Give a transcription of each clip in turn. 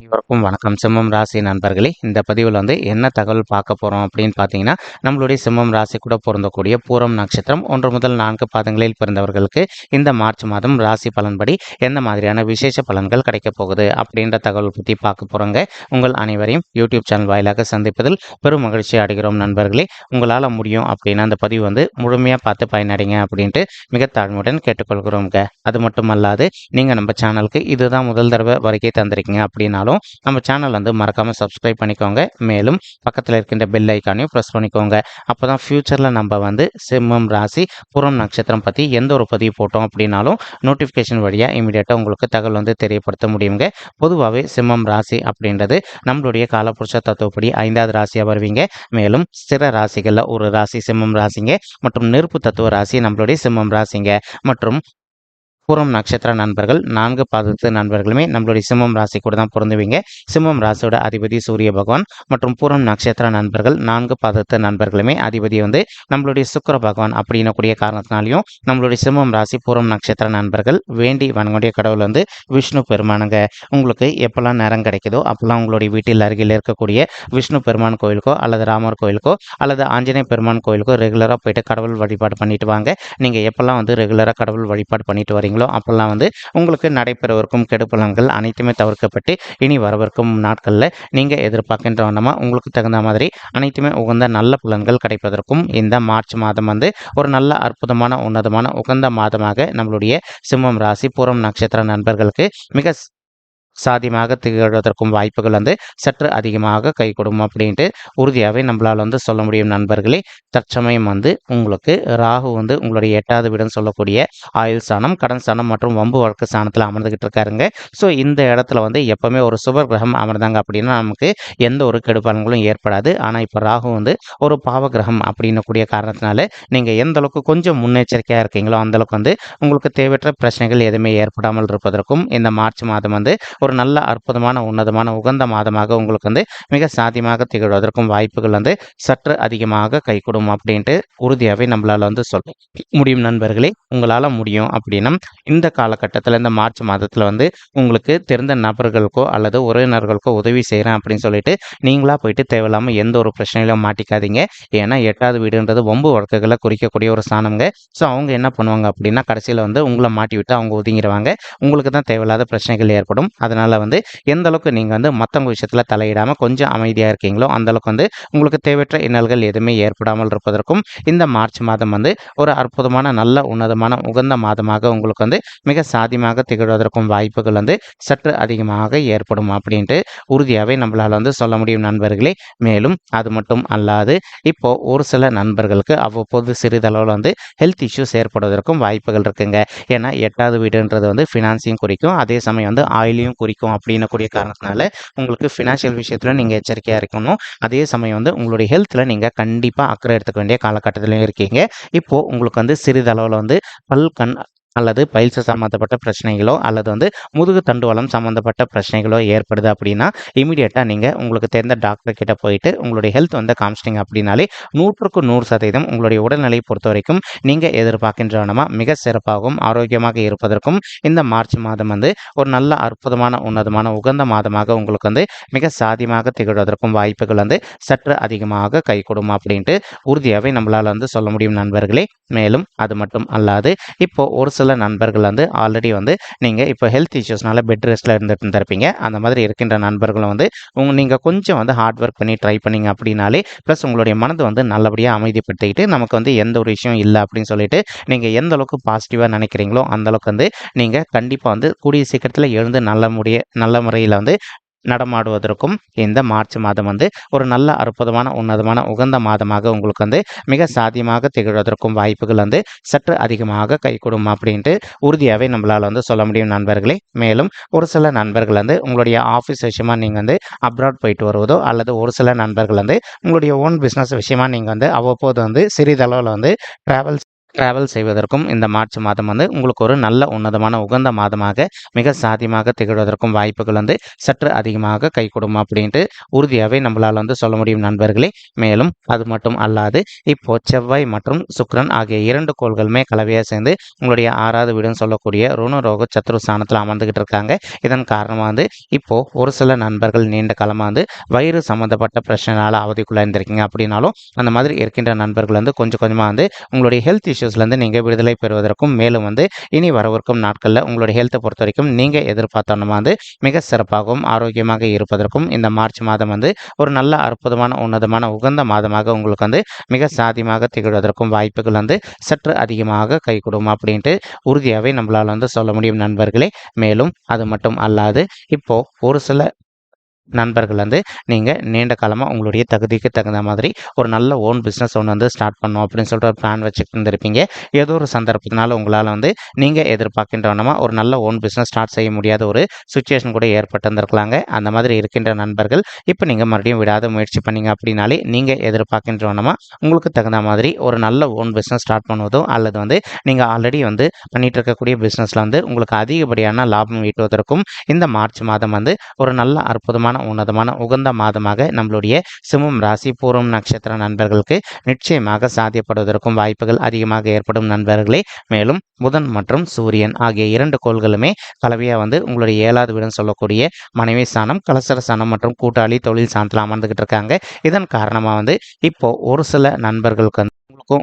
அனைவருக்கும் வணக்கம். சிம்மம் ராசி நண்பர்களே, இந்த பதிவில் என்ன தகவல் பார்க்க போகிறோம் அப்படின்னு பார்த்தீங்கன்னா, நம்மளுடைய சிம்மம் ராசி கூட பொருந்தக்கூடிய பூரம் நட்சத்திரம் 1 முதல் 4 பாதங்களில் பிறந்தவர்களுக்கு இந்த மார்ச் மாதம் ராசி பலன்படி எந்த மாதிரியான விசேஷ பலன்கள் கிடைக்கப் போகுது அப்படின்ற தகவல் பற்றி பார்க்க போகிறோங்க. உங்கள் அனைவரையும் யூடியூப் சேனல் வாயிலாக சந்திப்பதில் பெரும் மகிழ்ச்சி அடைகிறோம் நண்பர்களே. உங்களால் முடியும் அப்படின்னா அந்த பதிவு முழுமையாக பார்த்து பயனடைங்க அப்படின்ட்டு மிக தாழ்மையுடன் கேட்டுக்கொள்கிறோங்க. அது மட்டும் அல்லாது நீங்கள் நம்ம சேனலுக்கு இதுதான் முதல் தடவை வருகை தந்திருக்கீங்க அப்படின்னாலும் நம்ம சேனல் மறக்காம சப்ஸ்கிரைப் பண்ணிக்கோங்க. மேலும் பக்கத்தில் இருக்கின்ற பெல் ஐக்கானையும் ப்ரெஸ் பண்ணிக்கோங்க. அப்போதான் ஃபியூச்சரில் நம்ம சிம்மம் ராசி பூரம் நட்சத்திரம் பற்றி எந்த ஒரு பதிவு போட்டோம் அப்படின்னாலும் நோட்டிஃபிகேஷன் வழியாக இமீடியட்டாக உங்களுக்கு தகவல் தெரியப்படுத்த முடியுங்க. பொதுவாகவே சிம்மம் ராசி அப்படின்றது நம்மளுடைய காலபுருஷ தத்துவப்படி 5வது ராசியாக வருவீங்க. மேலும் ஸ்திர ராசிகளில் ஒரு ராசி சிம்மம் ராசிங்க மற்றும் நெருப்பு தத்துவ ராசி நம்மளுடைய சிம்மம் ராசிங்க. மற்றும் பூரம் நட்சத்திர நண்பர்கள் 4 பாதத்து நண்பர்களுமே நம்மளுடைய சிம்மம் ராசி கூட தான் பொருந்துவீங்க. சிம்மம் ராசியோட அதிபதி சூரிய பகவான் மற்றும் பூரம் நட்சத்திர நண்பர்கள் 4 பாதத்து நண்பர்களுமே அதிபதி நம்மளுடைய சுக்கிர பகவான் அப்படின்னக்கூடிய காரணத்தினாலையும் நம்மளுடைய சிம்மம் ராசி பூரம் நட்சத்திர நண்பர்கள் வேண்டி வணங்கக்கூடிய கடவுள் விஷ்ணு பெருமானுங்க. உங்களுக்கு எப்பெல்லாம் நேரம் கிடைக்குதோ அப்பெல்லாம் உங்களுடைய வீட்டில் அருகில் இருக்கக்கூடிய விஷ்ணு பெருமான் கோயிலுக்கோ அல்லது ராமர் கோயிலுக்கோ அல்லது ஆஞ்சநேய பெருமான் கோயிலுக்கோ ரெகுலராக போயிட்டு கடவுள் வழிபாடு பண்ணிட்டு வாங்க. நீங்கள் எப்பெல்லாம் ரெகுலராக கடவுள் வழிபாடு பண்ணிட்டு வரீங்களோ அப்பெல்லாம் உங்களுக்கு நடைபெறவிருக்கும் கெடுபலன்கள் அனைத்துமே தவிர்க்கப்பட்டு இனி வரவிருக்கும் நாட்களில் நீங்கள் எதிர்பார்க்கின்ற வண்ணமா உங்களுக்கு தகுந்த மாதிரி அனைத்துமே உகந்த நல்ல பலன்கள் கிடைப்பதற்கும் இந்த மார்ச் மாதம் ஒரு நல்ல அற்புதமான உன்னதமான உகந்த மாதமாக நம்மளுடைய சிம்மம் ராசி பூரம் நட்சத்திர நண்பர்களுக்கு மிக சாதியமாக திகழ்வதற்கும் வாய்ப்புகள் சற்று அதிகமாக கை கொடுக்கும் அப்படின்ட்டு உறுதியாகவே நம்மளால் சொல்ல முடியும் நண்பர்களே. தற்சமயம் உங்களுக்கு ராகு உங்களுடைய 8வது வீடுன்னு சொல்லக்கூடிய ஆயுள் ஸ்தானம், கடன் ஸ்தானம் மற்றும் வம்பு வழக்கு ஸ்தானத்தில் அமர்ந்துகிட்டு இருக்காருங்க. ஸோ இந்த இடத்துல எப்பவுமே ஒரு சுபர் கிரகம் அமர்ந்தாங்க அப்படின்னா நமக்கு எந்த ஒரு கெடுபலன்களும் ஏற்படாது. ஆனால் இப்போ ராகு ஒரு பாவ கிரகம் அப்படின்னு கூடிய காரணத்தினால நீங்கள் எந்த அளவுக்கு கொஞ்சம் முன்னெச்சரிக்கையாக இருக்கீங்களோ அந்தளவுக்கு உங்களுக்கு தேவையற்ற பிரச்சனைகள் எதுவுமே ஏற்படாமல் இருப்பதற்கும் இந்த மார்ச் மாதம் ஒரு நல்ல அற்புதமான உன்னதமான உகந்த மாதமாக உங்களுக்கு மிக சாத்தியமாக திகழ்வதற்கும் வாய்ப்புகள் சற்று அதிகமாக கைகூடும் அப்படின்ட்டு உறுதியாகவே நம்மளால சொல்ல முடியும் நண்பர்களே. உங்களால் முடியும் அப்படின்னா இந்த காலகட்டத்தில் இந்த மார்ச் மாதத்தில் உங்களுக்கு தெரிந்த நபர்களுக்கோ அல்லது உறவினர்களுக்கோ உதவி செய்கிறேன் அப்படின்னு சொல்லிட்டு நீங்களா போயிட்டு தேவையில்லாமல் எந்த ஒரு பிரச்சனையிலும் மாட்டிக்காதீங்க. ஏன்னா 8வது வீடுன்றது வம்பு வழக்குகளை குறிக்கக்கூடிய ஒரு ஸ்தானங்க. ஸோ அவங்க என்ன பண்ணுவாங்க அப்படின்னா கடைசியில் உங்களை மாட்டி விட்டு அவங்க ஒதுங்கிடுவாங்க. உங்களுக்கு தான் தேவையில்லாத பிரச்சனைகள் ஏற்படும். அதனால் எந்த அளவுக்கு நீங்கள் மற்றவங்க விஷயத்தில் தலையிடாமல் கொஞ்சம் அமைதியாக இருக்கீங்களோ அந்தளவுக்கு உங்களுக்கு தேவையற்ற இன்னல்கள் எதுவுமே ஏற்படாமல் இருப்பதற்கும் இந்த மார்ச் மாதம் ஒரு அற்புதமான நல்ல உன்னதமான உகந்த மாதமாக உங்களுக்கு மிக சாதியமாக திகழ்வதற்கும் வாய்ப்புகள் சற்று அதிகமாக ஏற்படும் அப்படின்ட்டு உறுதியாகவே நம்மளால் சொல்ல முடியும் நண்பர்களே. மேலும் அது மட்டும் அல்லாது இப்போ ஒரு சில நண்பர்களுக்கு அவ்வப்போது சிறிதளவில் ஹெல்த் இஷ்யூஸ் ஏற்படுவதற்கும் வாய்ப்புகள் இருக்குங்க. ஏன்னா 8வது வீடுன்றது ஃபினான்ஸையும் குறிக்கும், அதே சமயம் ஆயிலையும் குறிக்கும் அப்படின்னு கூடிய காரணத்தினால உங்களுக்கு ஃபினான்ஷியல் விஷயத்தில் நீங்கள் எச்சரிக்கையாக இருக்கணும். அதே சமயம் உங்களுடைய ஹெல்த்தில் நீங்கள் கண்டிப்பாக அக்கறை எடுத்துக்க வேண்டிய காலகட்டத்திலையும் இருக்கீங்க. இப்போது உங்களுக்கு சிறிதளவில் பல் கண் அல்லது பைல்ஸ் சம்மந்தப்பட்ட பிரச்சனைகளோ அல்லது முதுகு தண்டுவலம் சம்மந்தப்பட்ட பிரச்சனைகளோ ஏற்படுது அப்படின்னா இமீடியட்டாக நீங்கள் உங்களுக்கு தெரிந்த டாக்டர் கிட்ட போயிட்டு உங்களுடைய ஹெல்த் காமிச்சிட்டிங்க அப்படின்னாலே 100க்கு 100% உங்களுடைய உடல்நிலையை பொறுத்த வரைக்கும் நீங்கள் எதிர்பார்க்கின்றவனமா மிக சிறப்பாகவும் ஆரோக்கியமாக இருப்பதற்கும் இந்த மார்ச் மாதம் ஒரு நல்ல அற்புதமான உன்னதமான உகந்த மாதமாக உங்களுக்கு மிக சாதியமாக திகழ்வதற்கும் வாய்ப்புகள் சற்று அதிகமாக கைகூடும் அப்படின்ட்டு உறுதியாகவே நம்மளால் சொல்ல முடியும் நண்பர்களே. மேலும் அது மட்டும் அல்லாது இப்போ ஒரு சில நண்பர்கள் ஆல்ரெடி நீங்கள் இப்போ ஹெல்த் இஷ்யூஸ்னால பெட் ரெஸ்ட்டில் இருந்திருப்பீங்க. அந்த மாதிரி இருக்கின்ற நண்பர்களும் நீங்கள் கொஞ்சம் ஹார்ட் ஒர்க் பண்ணி ட்ரை பண்ணிங்க அப்படின்னாலே ப்ளஸ் உங்களுடைய மனது நல்லபடியாக அமைதிப்படுத்திக்கிட்டு நமக்கு எந்த ஒரு விஷயம் இல்லை அப்படின்னு சொல்லிட்டு நீங்கள் எந்த அளவுக்கு பாசிட்டிவாக நினைக்கிறீங்களோ அந்தளவுக்கு நீங்கள் கண்டிப்பாக கூடிய சீக்கிரத்தில் எழுந்து நல்ல முறையில் நடமாடுவதற்கும் இந்த மார்ச் மாதம் ஒரு நல்ல அற்புதமான உன்னதமான உகந்த மாதமாக உங்களுக்கு மிக சாத்தியமாக திகழ்வதற்கும் வாய்ப்புகள் சற்று அதிகமாக கைகூடும் அப்படின்ட்டு உறுதியாகவே நம்மளால் சொல்ல முடியும் நண்பர்களே. மேலும் ஒரு சில நண்பர்கள் உங்களுடைய ஆஃபீஸ் விஷயமா நீங்கள் அப்ராட் போயிட்டு வருவதோ அல்லது ஒரு சில நண்பர்கள் உங்களுடைய ஓன் பிஸ்னஸ் விஷயமா நீங்கள் அவ்வப்போது சிறிதளவில் ட்ராவல்ஸ் டிராவல் செய்வதற்கும் இந்த மார்ச் மாதம் வந்து உங்களுக்கு ஒரு நல்ல உன்னதமான உகந்த மாதமாக மிக சாத்தியமாக திகழ்வதற்கும் வாய்ப்புகள் வந்து சற்று அதிகமாக கைகூடும் அப்படின்ட்டு உறுதியாகவே நம்மளால் வந்து சொல்ல முடியும் நண்பர்களே. மேலும் அது மட்டும் அல்லாது இப்போ செவ்வாய் மற்றும் சுக்கிரன் ஆகிய 2 கோள்களுமே கலவையாக சேர்ந்து உங்களுடைய 6வது வீடுன்னு சொல்லக்கூடிய ருணரோக சத்ரு ஸ்தானத்தில் அமர்ந்துகிட்டு இருக்காங்க. இதன் காரணமாக வந்து இப்போ ஒரு சில நண்பர்கள் நீண்ட காலமாக வந்து வயிறு சம்மந்தப்பட்ட பிரச்சனையால் அவதிக்குள்ளே இருந்திருக்கீங்க அப்படின்னாலும் அந்த மாதிரி இருக்கின்ற நண்பர்கள் வந்து கொஞ்சம் கொஞ்சமாக வந்து உங்களுடைய ஹெல்த் இஷ்யூஸ்லேருந்து நீங்கள் விடுதலை பெறுவதற்கும் மேலும் வந்து இனி வரவிருக்கும் நாட்களில் உங்களுடைய ஹெல்த்தை பொறுத்த வரைக்கும் நீங்கள் எதிர்பார்த்தோன்னா வந்து மிக சிறப்பாகவும் ஆரோக்கியமாக இருப்பதற்கும் இந்த மார்ச் மாதம் வந்து ஒரு நல்ல அற்புதமான உன்னதமான உகந்த மாதமாக உங்களுக்கு வந்து மிக சாதியமாக திகழ்வதற்கும் வாய்ப்புகள் வந்து சற்று அதிகமாக கை கொடுக்கும் அப்படின்ட்டு உறுதியாகவே நம்மளால் வந்து சொல்ல முடியும் நண்பர்களே. மேலும் அது மட்டும் அல்லாது இப்போ ஒரு சில நண்பர்கள் வந்து நீங்கள் நீண்ட காலமாக உங்களுடைய தகுதிக்கு தகுந்த மாதிரி ஒரு நல்ல ஓன் பிஸ்னஸ் ஒன்று வந்து ஸ்டார்ட் பண்ணணும் அப்படின்னு சொல்லிட்டு ஒரு பிளான் வச்சுட்டு இருந்திருப்பீங்க. ஏதோ ஒரு சந்தர்ப்பத்தினால உங்களால் வந்து நீங்கள் எதிர்பார்க்கின்றவனமா ஒரு நல்ல ஓன் பிஸ்னஸ் ஸ்டார்ட் செய்ய முடியாத ஒரு சுச்சுவேஷன் கூட ஏற்பட்டிருந்திருக்கலாங்க. அந்த மாதிரி இருக்கின்ற நண்பர்கள் இப்போ நீங்கள் மறுபடியும் விடாத முயற்சி பண்ணீங்க அப்படின்னாலே நீங்கள் எதிர்பார்க்கின்றவனமா உங்களுக்கு தகுந்த மாதிரி ஒரு நல்ல ஓன் பிஸ்னஸ் ஸ்டார்ட் பண்ணுவதோ அல்லது வந்து நீங்கள் ஆல்ரெடி வந்து பண்ணிட்டு இருக்கக்கூடிய பிஸ்னஸில் வந்து உங்களுக்கு அதிகப்படியான லாபம் ஈட்டுவதற்கும் இந்த மார்ச் மாதம் வந்து ஒரு நல்ல அற்புதமான உன்னதமான உகந்த மாதமாக நம்மளுடைய சிம்மம் ராசி பூரம் நட்சத்திர நண்பர்களுக்கு நிச்சயமாக சாத்தியப்படுவதற்கும் வாய்ப்புகள் அதிகமாக ஏற்படும் நண்பர்களே. மேலும் புதன் மற்றும் சூரியன் ஆகிய 2 கோள்களுமே கலவையாக வந்து உங்களுடைய 7வது வீடுன்னு சொல்லக்கூடிய மனைவி ஸ்தானம் கலசர ஸ்தானம் மற்றும் கூட்டாளி தொழில் ஸ்தானத்தில் அமர்ந்துகிட்டு இருக்காங்க. இதன் காரணமாக வந்து இப்போ ஒரு சில நண்பர்களுக்கு வந்து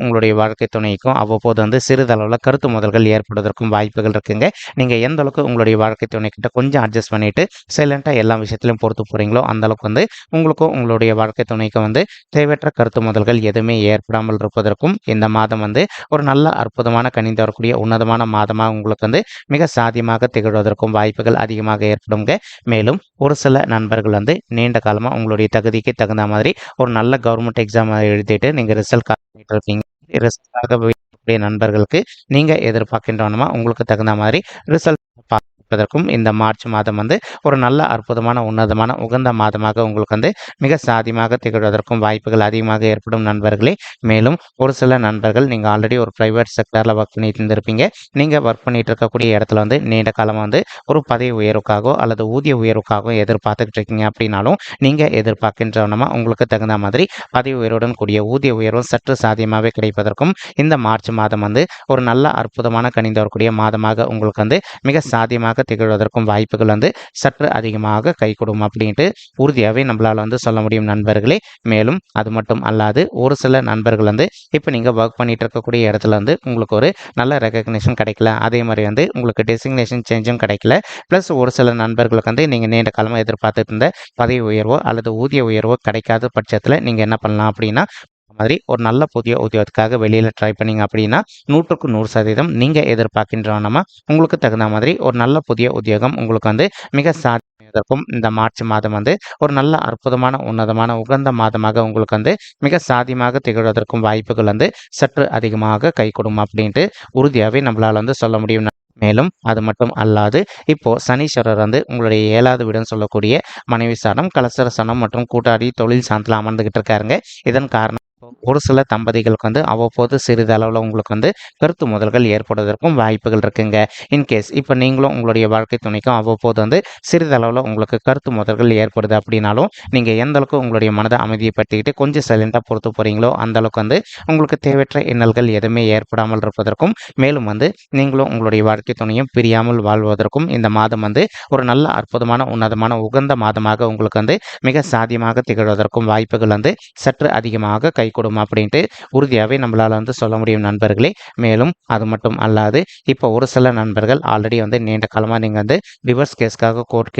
உங்களுடைய வாழ்க்கை துணைக்கும் அவ்வப்போது வந்து சிறிதளவில் கருத்து மோதல்கள் ஏற்படுவதற்கும் வாய்ப்புகள் இருக்குங்க. நீங்கள் எந்த அளவுக்கு உங்களுடைய வாழ்க்கை துணைக்கிட்ட கொஞ்சம் அட்ஜஸ்ட் பண்ணிட்டு சைலண்டாக எல்லா விஷயத்திலையும் பொறுத்து போகிறீங்களோ அந்த அளவுக்கு வந்து உங்களுக்கும் உங்களுடைய வாழ்க்கை துணைக்கும் வந்து தேவையற்ற கருத்து மோதல்கள் எதுவுமே ஏற்படாமல் இருப்பதற்கும் இந்த மாதம் வந்து ஒரு நல்ல அற்புதமான கனிந்து வரக்கூடிய உன்னதமான மாதமாக உங்களுக்கு வந்து மிக சாதியமாக திகழ்வதற்கும் வாய்ப்புகள் அதிகமாக ஏற்படுங்க. மேலும் ஒரு சில நண்பர்கள் வந்து நீண்ட காலமாக உங்களுடைய தகுதிக்கு தகுந்த மாதிரி ஒரு நல்ல கவர்மெண்ட் எக்ஸாம் எழுதிட்டு நீங்கள் ரிசல்ட் இருப்பீங்க. ரிசல்ட்டாக நண்பர்களுக்கு நீங்க எதிர்பார்க்கின்றவனமா உங்களுக்கு தகுந்த மாதிரி ரிசல்ட் பார்ப்பதற்கும் இந்த மார்ச் மாதம் வந்து ஒரு நல்ல அற்புதமான உன்னதமான உகந்த மாதமாக உங்களுக்கு வந்து மிக சாதியமாக திகழ்வதற்கும் வாய்ப்புகள் அதிகமாக ஏற்படும் நண்பர்களே. மேலும் ஒரு சில நண்பர்கள் நீங்கள் ஆல்ரெடி ஒரு ப்ரைவேட் செக்டரில் ஒர்க் பண்ணிட்டு இருந்திருப்பீங்க. நீங்கள் ஒர்க் பண்ணிட்டு இருக்கக்கூடிய இடத்துல வந்து நீண்ட காலமாக வந்து ஒரு பதவி உயர்வுக்காகவோ அல்லது ஊதிய உயர்வுக்காகவோ எதிர்பார்த்துக்கிட்டு இருக்கீங்க அப்படின்னாலும் நீங்கள் எதிர்பார்க்கின்றவனமா உங்களுக்கு தகுந்த மாதிரி பதவி உயர்வுடன் கூடிய ஊதிய உயர்வும் சற்று சாதியமாகவே கிடைப்பதற்கும் இந்த மார்ச் மாதம் வந்து ஒரு நல்ல அற்புதமான கனிந்து வரக்கூடிய மாதமாக உங்களுக்கு வந்து மிக சாதியமாக திகழ்வதற்கும் வாய்ப்புகள் வந்து சற்று அதிகமாக கை கொடுக்கும் அப்படின்ட்டு உறுதியாகவே நம்மளால் வந்து சொல்ல முடியும் நண்பர்களே. மேலும் அது மட்டும் அல்லாது ஒரு சில நண்பர்கள் வந்து இப்போ நீங்கள் ஒர்க் பண்ணிட்டு இருக்கக்கூடிய இடத்துல வந்து உங்களுக்கு ஒரு நல்ல ரெகக்னேஷன் கிடைக்கல, அதே மாதிரி வந்து உங்களுக்கு டெசிக்னேஷன் சேஞ்சும் கிடைக்கல, ப்ளஸ் ஒரு சில நண்பர்களுக்கு வந்து நீங்கள் நீண்ட காலமாக எதிர்பார்த்துட்டு இருந்த பதவி உயர்வோ அல்லது ஊதிய உயர்வோ கிடைக்காத பட்சத்தில் நீங்கள் என்ன பண்ணலாம் அப்படின்னா மாதிரி ஒரு நல்ல புதிய உத்தியோகத்துக்காக வெளியில் ட்ரை பண்ணீங்க அப்படின்னா 100க்கு 100% நீங்கள் எதிர்பார்க்கின்றவனமா உங்களுக்கு தகுந்த மாதிரி ஒரு நல்ல புதிய உத்தியோகம் உங்களுக்கு வந்து மிக சாதிக்கும் இந்த மார்ச் மாதம் வந்து ஒரு நல்ல அற்புதமான உன்னதமான உகந்த மாதமாக உங்களுக்கு வந்து மிக சாதியமாக திகழ்வதற்கும் வாய்ப்புகள் வந்து சற்று அதிகமாக கை கொடுக்கும் அப்படின்ட்டு உறுதியாகவே நம்மளால் வந்து சொல்ல முடியும். மேலும் அது மட்டும் அல்லாது இப்போ சனீஸ்வரர் வந்து உங்களுடைய 7வது வீடுன்னு சொல்லக்கூடிய மனைவி சாணம் கலசர சனம் மற்றும் கூட்டாடி தொழில் சாணத்தில் அமர்ந்துகிட்டு இருக்காருங்க. இதன் காரணம் ஒரு சில தம்பதிகளுக்கு வந்து அவ்வப்போது சிறிதளவில் உங்களுக்கு வந்து கருத்து மோதல்கள் ஏற்படுவதற்கும் வாய்ப்புகள் இருக்குங்க. இன்கேஸ் இப்போ நீங்களும் உங்களுடைய வாழ்க்கை துணைக்கும் அவ்வப்போது வந்து சிறிதளவில் உங்களுக்கு கருத்து மோதல்கள் ஏற்படுது அப்படின்னாலும் நீங்கள் எந்த அளவுக்கு உங்களுடைய மனதை அமைதிப்படுத்திக்கிட்டு கொஞ்சம் சைலண்டாக பொறுத்து போகிறீங்களோ அந்த அளவுக்கு வந்து உங்களுக்கு தேவையற்ற இன்னல்கள் எதுவுமே ஏற்படாமல் இருப்பதற்கும் மேலும் வந்து நீங்களும் உங்களுடைய வாழ்க்கை துணையும் பிரியாமல் வாழ்வதற்கும் இந்த மாதம் வந்து ஒரு நல்ல அற்புதமான உன்னதமான உகந்த மாதமாக உங்களுக்கு வந்து மிக சாதியமாக திகழ்வதற்கும் வாய்ப்புகள் வந்து சற்று அதிகமாக கை கொடுக்கும் அப்படின்ட்டு உறுதியாகவே நம்மளால் வந்து சொல்ல முடியும் நண்பர்களே. மேலும் அது மட்டும் அல்லாது இப்போ ஒரு சில நண்பர்கள் ஆல்ரெடி வந்து நீண்ட காலமாக நீங்கள் வந்து டிவோர்ஸ் கேஸ்க்காக கோர்ட்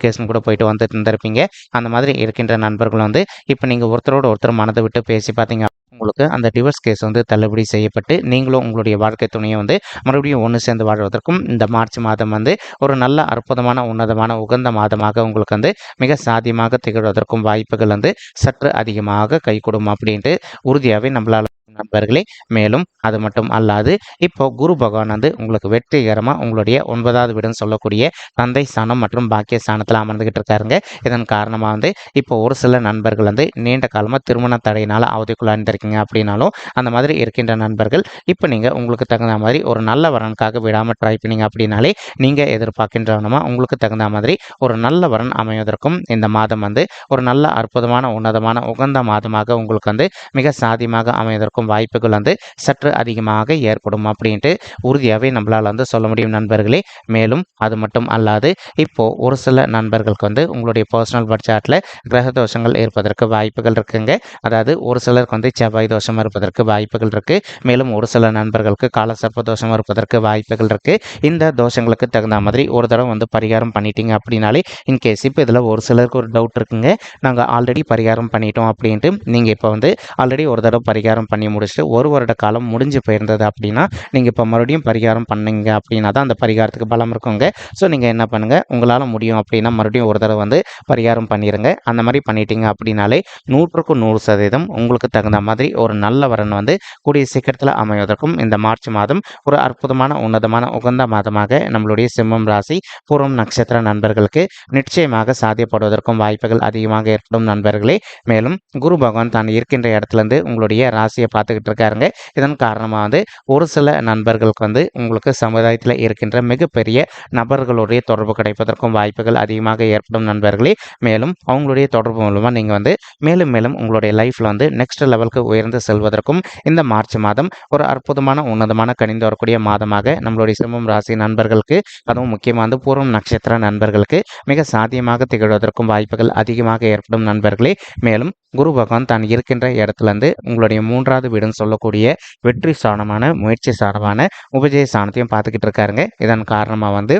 கேஸ்னு கூட போயிட்டு வந்துட்டு இருந்திருப்பீங்க. அந்த மாதிரி இருக்கின்ற நண்பர்கள் வந்து இப்போ நீங்கள் ஒருத்தரோட ஒருத்தர் மனதை விட்டு பேசி பார்த்தீங்க உங்களுக்கு அந்த டிவோர்ஸ் கேஸ் வந்து தள்ளுபடி செய்யப்பட்டு நீங்களும் உங்களுடைய வாழ்க்கை துணையை வந்து மறுபடியும் ஒன்று சேர்ந்து வாழ்வதற்கும் இந்த மார்ச் மாதம் வந்து ஒரு நல்ல அற்புதமான உன்னதமான உகந்த மாதமாக உங்களுக்கு வந்து மிக சாதியமாக திகழ்வதற்கும் வாய்ப்புகள் வந்து சற்று அதிகமாக கை கொடுக்கும் அப்படின்ட்டு உறுதியாகவே நம்மளால் நண்பர்களே. மேலும் அது மட்டும் அல்லாது இப்போ குரு பகவான் வந்து உங்களுக்கு வெற்றிகரமாக உங்களுடைய 9வது வீடுன்னு சொல்லக்கூடிய தந்தை ஸ்தானம் மற்றும் பாக்கிய ஸ்தானத்தில் அமர்ந்துகிட்டு இருக்காருங்க. இதன் காரணமாக வந்து இப்போ ஒரு சில நண்பர்கள் வந்து நீண்ட காலமாக திருமண தடையினால் அவதிக்குள்ளாண்டிருக்கீங்க அப்படின்னாலும் அந்த மாதிரி இருக்கின்ற நண்பர்கள் இப்போ நீங்கள் உங்களுக்கு தகுந்த மாதிரி ஒரு நல்ல வரனுக்காக விடாமல் ட்ரை பண்ணீங்க அப்படின்னாலே நீங்கள் எதிர்பார்க்கின்றவனமாக உங்களுக்கு தகுந்த மாதிரி ஒரு நல்ல வரன் அமைவதற்கும் இந்த மாதம் வந்து ஒரு நல்ல அற்புதமான உன்னதமான உகந்த மாதமாக உங்களுக்கு வந்து மிக சாதியமாக அமைவதற்கும் வாய்ப்புகள் வந்து சற்று அதிகமாக ஏற்படும் அப்படின்ட்டு உறுதியாகவே நம்மளால் வந்து சொல்ல முடியும் நண்பர்களே. மேலும் அது மட்டும் அல்லாது இப்போ ஒரு சில நண்பர்களுக்கு வந்து உங்களுடைய பர்சனல் பட்ஜெட்டில் கிரக தோஷங்கள் இருப்பதற்கு வாய்ப்புகள் இருக்குங்க. அதாவது ஒரு சிலருக்கு வந்து செவ்வாய் தோஷம் இருப்பதற்கு வாய்ப்புகள் இருக்கு. மேலும் ஒரு சில நண்பர்களுக்கு காலசர்ப்ப தோஷம் இருப்பதற்கு வாய்ப்புகள் இருக்கு. இந்த தோஷங்களுக்கு தகுந்த மாதிரி ஒரு தடவை வந்து பரிகாரம் பண்ணிட்டீங்க அப்படின்னாலே இன்கேஸ் இப்போ இதில் ஒரு சிலருக்கு ஒரு டவுட் இருக்குங்க, நாங்கள் ஆல்ரெடி பரிகாரம் பண்ணிட்டோம் அப்படின்ட்டு. நீங்கள் இப்போ வந்து ஆல்ரெடி ஒரு தடவை பரிகாரம் பண்ணி முடிச்சுட்டு ஒரு வருட காலம் முடிஞ்சு போயிருந்தது அப்படின்னா நீங்கள் இப்போ மறுபடியும் பரிகாரம் பண்ணீங்க அப்படின்னா தான் அந்த பரிகாரத்துக்கு பலம் இருக்குங்க. ஸோ நீங்கள் என்ன பண்ணுங்கள், உங்களால் முடியும் அப்படின்னா மறுபடியும் ஒரு தடவை வந்து பரிகாரம் பண்ணிடுங்க. அந்த மாதிரி பண்ணிட்டீங்க அப்படின்னாலே 100க்கு 100% உங்களுக்கு தகுந்த மாதிரி ஒரு நல்ல வரன் வந்து கூடிய சீக்கிரத்தில் அமைவதற்கும் இந்த மார்ச் மாதம் ஒரு அற்புதமான உன்னதமான உகந்த மாதமாக நம்மளுடைய சிம்மம் ராசி பூர்வம் நட்சத்திர நண்பர்களுக்கு நிச்சயமாக சாத்தியப்படுவதற்கும் வாய்ப்புகள் அதிகமாக ஏற்படும் நண்பர்களே. மேலும் குரு பகவான் தான் இருக்கின்ற இடத்துலேருந்து உங்களுடைய ராசியை பார்த்துக்கிட்டு இருக்காருங்க. இதன் காரணமாக வந்து ஒரு சில நண்பர்களுக்கு வந்து உங்களுக்கு சமுதாயத்தில் இருக்கின்ற மிகப்பெரிய நபர்களுடைய தொடர்பு கிடைப்பதற்கும் வாய்ப்புகள் அதிகமாக ஏற்படும் நண்பர்களே. மேலும் அவங்களுடைய தொடர்பு மூலமாக நீங்கள் வந்து மேலும் மேலும் உங்களுடைய லைஃப்பில் வந்து நெக்ஸ்ட் லெவலுக்கு உயர்ந்து செல்வதற்கும் இந்த மார்ச் மாதம் ஒரு அற்புதமான உன்னதமான கணிந்து வரக்கூடிய மாதமாக நம்மளுடைய சிம்மம் ராசி நண்பர்களுக்கு, அதுவும் முக்கியமாக வந்து பூர்வம் நட்சத்திர நண்பர்களுக்கு மிக சாத்தியமாக திகழ்வதற்கும் வாய்ப்புகள் அதிகமாக ஏற்படும் நண்பர்களே. மேலும் குரு பகவான் தான் இருக்கின்ற இடத்துலேருந்து உங்களுடைய 3வது வீடுன்னு சொல்லக்கூடிய வெற்றி ஸ்தானமான முயற்சி ஸ்தானமான உபஜய ஸ்தானத்தையும் பார்த்துக்கிட்டு இருக்காருங்க. இதன் காரணமாக வந்து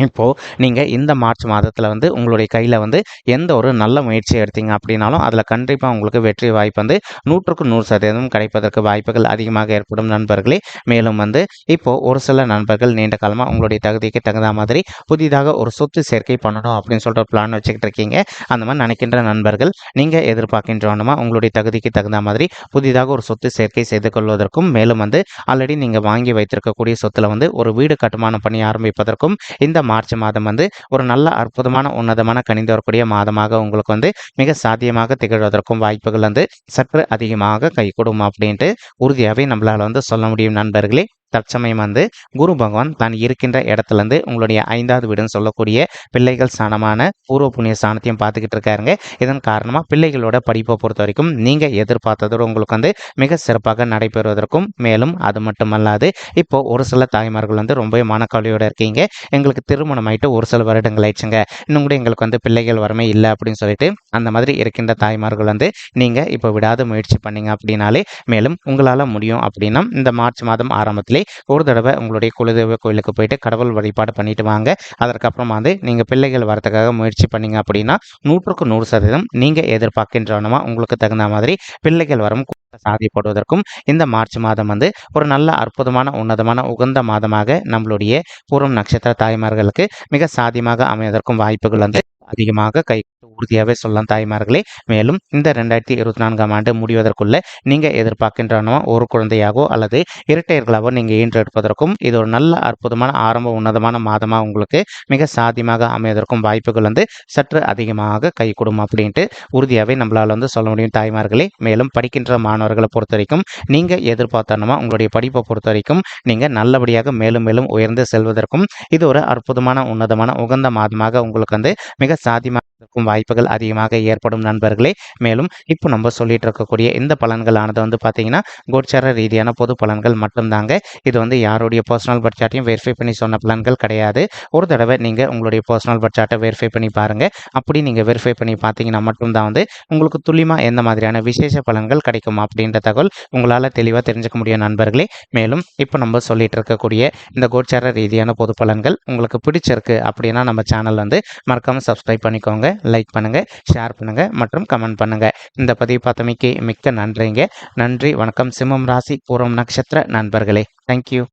இப்போது நீங்கள் இந்த மார்ச் மாதத்தில் வந்து உங்களுடைய கையில் வந்து எந்த ஒரு நல்ல முயற்சியை எடுத்தீங்க அப்படின்னாலும் அதில் கண்டிப்பாக உங்களுக்கு வெற்றி வாய்ப்பு வந்து 100க்கு 100% கிடைப்பதற்கு வாய்ப்புகள் அதிகமாக ஏற்படும் நண்பர்களே. மேலும் வந்து இப்போது ஒரு சில நண்பர்கள் நீண்ட காலமாக உங்களுடைய தகுதிக்கு தகுந்த மாதிரி புதிதாக ஒரு சொத்து சேர்க்கை பண்ணணும் அப்படின்னு சொல்லிட்டு ஒரு பிளான் வச்சுக்கிட்டு இருக்கீங்க. அந்த மாதிரி நினைக்கின்ற நண்பர்கள் நீங்கள் எதிர்பார்க்கின்றவனமாக உங்களுடைய தகுதிக்கு தகுந்த மாதிரி புதிதாக ஒரு சொத்து சேர்க்கை செய்து கொள்வதற்கும், மேலும் வந்து ஆல்ரெடி நீங்கள் வாங்கி வைத்திருக்கக்கூடிய சொத்தில் வந்து ஒரு வீடு கட்டுமானம் பண்ணி ஆரம்பிப்பதற்கும் இந்த மார்ச் மாதம் வந்து ஒரு நல்ல அற்புதமான உன்னதமான கணிந்து வரக்கூடிய மாதமாக உங்களுக்கு வந்து மிக சாத்தியமாக திகழ்வதற்கும் வாய்ப்புகள் வந்து சற்று அதிகமாக கைகூடும் அப்படின்ட்டு உறுதியாகவே நம்மளால் வந்து சொல்ல முடியும் நண்பர்களே. தற்சமயம் வந்து குரு பகவான் தான் இருக்கின்ற இடத்துலேருந்து உங்களுடைய 5வது வீடுன்னு சொல்லக்கூடிய பிள்ளைகள் ஸ்தானமான பூர்வ புண்ணிய ஸ்தானத்தையும் பார்த்துக்கிட்டு இருக்காருங்க. இதன் காரணமாக பிள்ளைகளோட படிப்பை பொறுத்த வரைக்கும் நீங்கள் எதிர்பார்த்ததோடு உங்களுக்கு வந்து மிக சிறப்பாக நடைபெறுவதற்கும், மேலும் அது மட்டுமல்லாது இப்போ ஒரு சில தாய்மார்கள் வந்து ரொம்ப மனக்கவலையோடு இருக்கீங்க, எங்களுக்கு திருமணம் ஆகிட்டு ஒரு சில வருடங்கள் ஆயிடுச்சுங்க, இன்னும் கூட எங்களுக்கு வந்து பிள்ளைகள் வரமே இல்லை அப்படின்னு சொல்லிட்டு அந்த மாதிரி இருக்கின்ற தாய்மார்கள் வந்து நீங்கள் இப்போ விடாத முயற்சி பண்ணீங்க அப்படின்னாலே மேலும் உங்களால் முடியும் அப்படின்னா இந்த மார்ச் மாதம் ஆரம்பத்திலே ஒரு தடவை உங்களுடைய குலதெய்வ கோயிலுக்கு போயிட்டு கடவுள் வழிபாடு பண்ணிட்டு வாங்க. அதற்கப்புறமா வந்து நீங்கள் பிள்ளைகள் வரதுக்காக முயற்சி பண்ணீங்க அப்படின்னா 100க்கு 100% நீங்கள் எதிர்பார்க்கின்றவனமா உங்களுக்கு தகுந்த மாதிரி பிள்ளைகள் வரும் சாதிப்படுவதற்கும் இந்த மார்ச் மாதம் வந்து ஒரு நல்ல அற்புதமான உன்னதமான உகந்த மாதமாக நம்மளுடைய பூர்வம் நட்சத்திர தாய்மார்களுக்கு மிக சாதியமாக அமைவதற்கும் வாய்ப்புகள் வந்து அதிகமாக கை உறுதியாகவே சொல்லலாம் தாய்மார்களே. மேலும் இந்த 2024ஆம் ஆண்டு முடிவதற்குள்ள நீங்கள் எதிர்பார்க்கின்றனோ ஒரு குழந்தையாகவோ அல்லது இரட்டையர்களாகவோ நீங்கள் ஈன்றெடுப்பதற்கும் இது ஒரு நல்ல அற்புதமான ஆரம்ப உன்னதமான மாதமாக உங்களுக்கு மிக சாத்தியமாக அமைவதற்கும் வாய்ப்புகள் வந்து சற்று அதிகமாக கைகூடும் அப்படின்ட்டு உறுதியாகவே நம்மளால் வந்து சொல்ல முடியும் தாய்மார்களே. மேலும் படிக்கின்ற மாணவர்களை பொறுத்த வரைக்கும் நீங்கள் எதிர்பார்த்தனமா உங்களுடைய படிப்பை பொறுத்த வரைக்கும் நீங்கள் நல்லபடியாக மேலும் மேலும் உயர்ந்து செல்வதற்கும் இது ஒரு அற்புதமான உன்னதமான உகந்த மாதமாக உங்களுக்கு வந்து மிக சாத்தியமாக வாய்ப்புகள் அதிகமாக ஏற்படும் நண்பர்களே. மேலும் இப்போ நம்ம சொல்லிட்டு இருக்கக்கூடிய இந்த பலன்களானது வந்து பார்த்தீங்கன்னா கோச்சார ரீதியான பொது பலன்கள் மட்டும்தாங்க. இது வந்து யாருடைய பர்சனல் பட்ஜெட்டையும் வெரிஃபை பண்ணி சொன்ன பலன்கள் கிடையாது. ஒரு தடவை நீங்கள் உங்களுடைய பர்சனல் பட்ஜெட்டை வெரிஃபை பண்ணி பாருங்கள். அப்படி நீங்கள் வெரிஃபை பண்ணி பார்த்தீங்கன்னா மட்டும்தான் வந்து உங்களுக்கு துல்லியமாக எந்த மாதிரியான விசேஷ பலன்கள் கிடைக்கும் அப்படின்ற தகவல் உங்களால் தெளிவாக தெரிஞ்சுக்க முடியும் நண்பர்களே. மேலும் இப்போ நம்ம சொல்லிட்டு இருக்கக்கூடிய இந்த கோச்சார ரீதியான பொது பலன்கள் உங்களுக்கு பிடிச்சிருக்கு அப்படின்னா நம்ம சேனல் வந்து மறக்காமல் சப்ஸ்கிரைப் பண்ணிக்கோங்க, லைக் பண்ணுங்கள், ஷேர் பண்ணுங்கள் மற்றும் கமெண்ட் பண்ணுங்கள். இந்த பதிவு பார்த்தமைக்கு மிக்க நன்றிங்க. நன்றி, வணக்கம். சிம்மம் ராசி பூர்வம் நட்சத்திர நண்பர்களே. தேங்க்யூ.